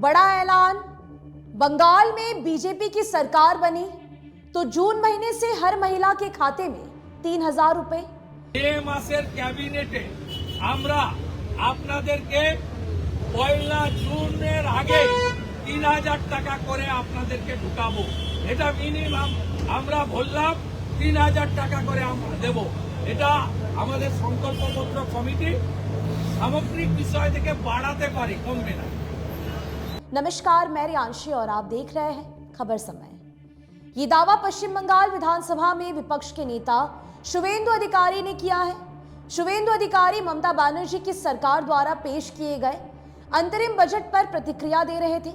बड़ा ऐलान। बंगाल में बीजेपी की सरकार बनी तो जून महीने से हर महिला के खाते में 3,000 रुपए। এই মাসের ক্যাবিনেটে আমরা আপনাদেরকে পয়লা জুনের আগে 3,000 টাকা করে আপনাদেরকে ঢুকাবো। এটা মিনিমাম আমরা বললাম 3,000 টাকা করে আমরা দেব। এটা আমাদের সংকল্পপত্র কমিটি সামগ্রিক বিষয় থেকে বাড়াতে পারে, কমবে না। नमस्कार, मैं रियांशी और आप देख रहे हैं खबर समय। ये दावा पश्चिम बंगाल विधानसभा में विपक्ष के नेता शुवेंदु अधिकारी ने किया है। शुवेंदु अधिकारी ममता बनर्जी की सरकार द्वारा पेश किए गए अंतरिम बजट पर प्रतिक्रिया दे रहे थे।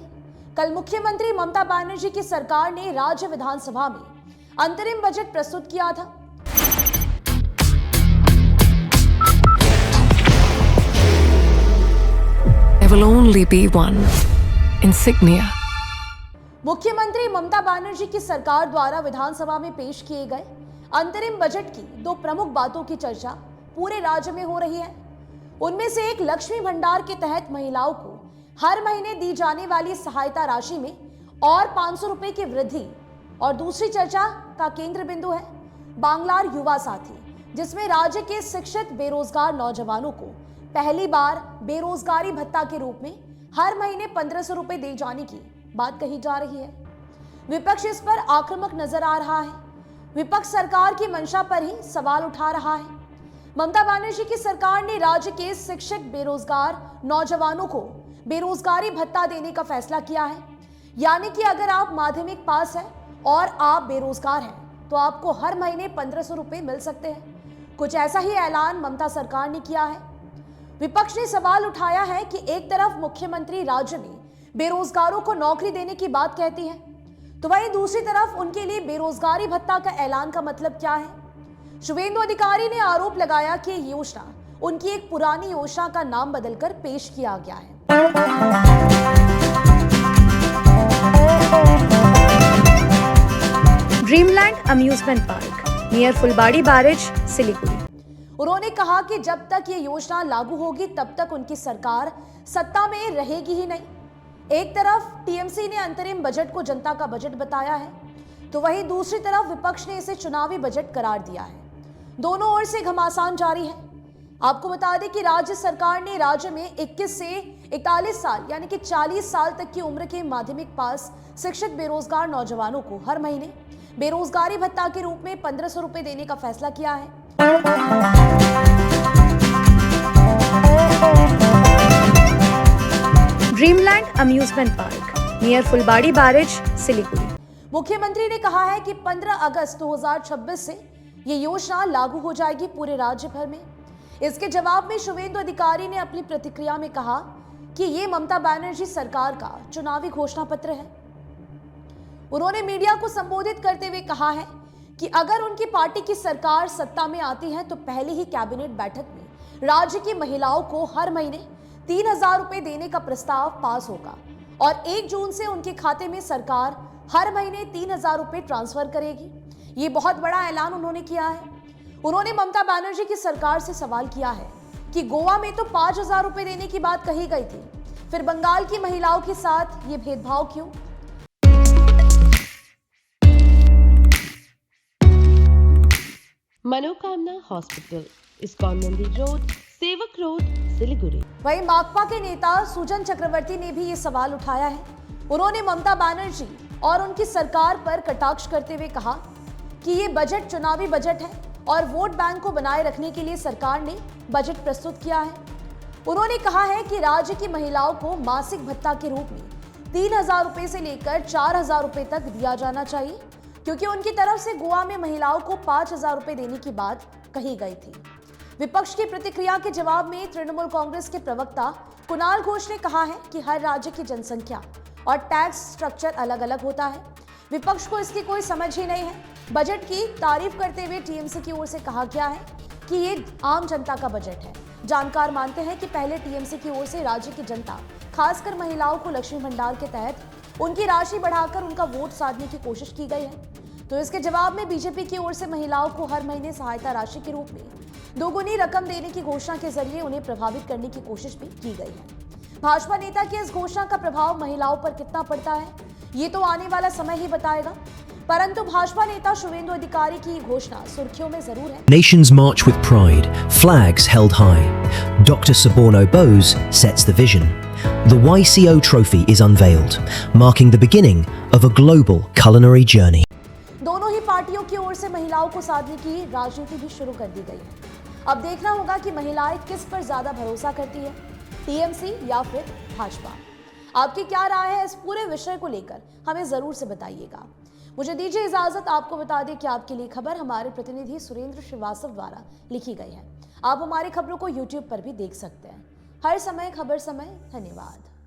कल मुख्यमंत्री ममता बनर्जी की सरकार ने राज्य विधानसभा में अंतरिम बजट प्रस्तुत किया था। There will only be one insignia. मुख्यमंत्री ममता बनर्जी की सरकार द्वारा विधानसभा में पेश किए गए अंतरिम बजट की दो प्रमुख बातों की चर्चा पूरे राज्य में हो रही है। उनमें से एक लक्ष्मी भंडार के तहत महिलाओं को हर महीने दी जाने वाली सहायता राशि में और 500 रुपए की वृद्धि, और दूसरी चर्चा का केंद्र बिंदु है बांग्लार युवा साथी, जिसमें राज्य के शिक्षित बेरोजगार नौजवानों को पहली बार बेरोजगारी भत्ता के रूप में हर महीने 1,500 रुपए दिए जाने की बात कही जा रही है। विपक्ष इस पर आक्रामक नजर आ रहा है। विपक्ष सरकार की मंशा पर ही सवाल उठा रहा है। ममता बनर्जी की सरकार ने राज्य के शिक्षित बेरोजगार नौजवानों को बेरोजगारी भत्ता देने का फैसला किया है। यानी कि अगर आप माध्यमिक पास हैं और आप बेरोजगार हैं तो आपको हर महीने 1,500 रुपए मिल सकते हैं। कुछ ऐसा ही ऐलान ममता सरकार ने किया है। विपक्ष ने सवाल उठाया है कि एक तरफ मुख्यमंत्री राज्य में बेरोजगारों को नौकरी देने की बात कहती है, तो वहीं दूसरी तरफ उनके लिए बेरोजगारी भत्ता का ऐलान का मतलब क्या है। शुवेंदु अधिकारी ने आरोप लगाया कि ये योजना उनकी एक पुरानी योजना का नाम बदलकर पेश किया गया है। ड्रीमलैंड अम्यूजमेंट पार्क नियर फुलबाड़ी बैरेज, सिलीगुड़ी। उन्होंने कहा कि जब तक ये योजना लागू होगी तब तक उनकी सरकार सत्ता में रहेगी ही नहीं। एक तरफ टीएमसी ने अंतरिम बजट को जनता का बजट बताया है, तो वहीं दूसरी तरफ विपक्ष ने इसे चुनावी बजट करार दिया है। दोनों ओर से घमासान जारी है। आपको बता दें कि राज्य सरकार ने राज्य में 21 से 41 साल यानी कि 40 साल तक की उम्र के माध्यमिक पास शिक्षित बेरोजगार नौजवानों को हर महीने बेरोजगारी भत्ता के रूप में 1,500 रुपए देने का फैसला किया है। ड्रीमलैंड अम्यूजमेंट पार्क नियर फुलबाड़ी बैरेज, सिलीगुड़ी। मुख्यमंत्री ने कहा है कि 15 अगस्त 2026 से ये योजना लागू हो जाएगी पूरे राज्य भर में। इसके जवाब में शुवेंदु अधिकारी ने अपनी प्रतिक्रिया में कहा कि ये ममता बनर्जी सरकार का चुनावी घोषणा पत्र है। उन्होंने मीडिया को संबोधित करते हुए कहा है कि अगर उनकी पार्टी की सरकार सत्ता में आती है तो पहले ही कैबिनेट बैठक में राज्य की महिलाओं को हर महीने 3,000 रुपए देने का प्रस्ताव पास होगा और 1 जून से उनके खाते में सरकार हर महीने 3,000 रुपए ट्रांसफर करेगी। ये बहुत बड़ा ऐलान उन्होंने किया है। उन्होंने ममता बनर्जी की सरकार से सवाल किया है कि गोवा में तो 5,000 रुपए देने की बात कही गई थी, फिर बंगाल की महिलाओं के साथ ये भेदभाव क्यों। मनोकामना हॉस्पिटल, इस्कॉन मंदिर रोड, सेवक रोड, सिलीगुड़ी। वहीं माकपा के नेता सुजन चक्रवर्ती ने भी ये सवाल उठाया है। उन्होंने ममता बनर्जी और उनकी सरकार पर कटाक्ष करते हुए कहा कि ये बजट चुनावी बजट है और वोट बैंक को बनाए रखने के लिए सरकार ने बजट प्रस्तुत किया है। उन्होंने कहा है कि राज्य की महिलाओं को मासिक भत्ता के रूप में 3,000 रुपए से लेकर 4,000 रुपए तक दिया जाना चाहिए, क्योंकि उनकी तरफ से गोवा में महिलाओं को 5,000 रुपए देने की बात कही गई थी। विपक्ष की प्रतिक्रिया के जवाब में तृणमूल कांग्रेस के प्रवक्ता कुणाल घोष ने कहा है कि हर राज्य की जनसंख्या और टैक्स स्ट्रक्चर अलग अलग होता है। विपक्ष को इसकी कोई समझ ही नहीं है। बजट की तारीफ करते हुए टीएमसी की ओर से कहा गया है कि ये आम जनता का बजट है। जानकार मानते हैं कि पहले टीएमसी की ओर से राज्य की जनता, खासकर महिलाओं को लक्ष्मी भंडार के तहत उनकी राशि बढ़ाकर उनका वोट साधने की कोशिश की गई है, तो इसके जवाब में बीजेपी की ओर से महिलाओं को हर महीने सहायता राशि के रूप में दोगुनी रकम देने की घोषणा के जरिए उन्हें प्रभावित करने की कोशिश भी की गई है। भाजपा नेता की इस घोषणा का प्रभाव महिलाओं पर कितना पड़ता है, ये तो आने वाला समय ही बताएगा। परंतु भाजपा नेता शुवेंदु अधिकारी की घोषणा सुर्खियों में जरूर है। Nations march with pride, flags held high. Dr. Suborno Bose sets the vision. The YCO trophy is unveiled, marking the beginning of a global culinary journey. दोनों ही पार्टियों की ओर से महिलाओं को साधने की राजनीति भी शुरू कर दी गई है। अब देखना होगा कि महिलाएं किस पर ज्यादा भरोसा करती है, टीएमसी या फिर भाजपा। आपकी क्या राय है इस पूरे विषय को लेकर, हमें जरूर से बताइएगा। मुझे दीजिए इजाजत। आपको बता दें कि आपके लिए खबर हमारे प्रतिनिधि सुरेंद्र श्रीवास्तव द्वारा लिखी गई है। आप हमारी खबरों को YouTube पर भी देख सकते हैं। हर समय खबर समय। धन्यवाद।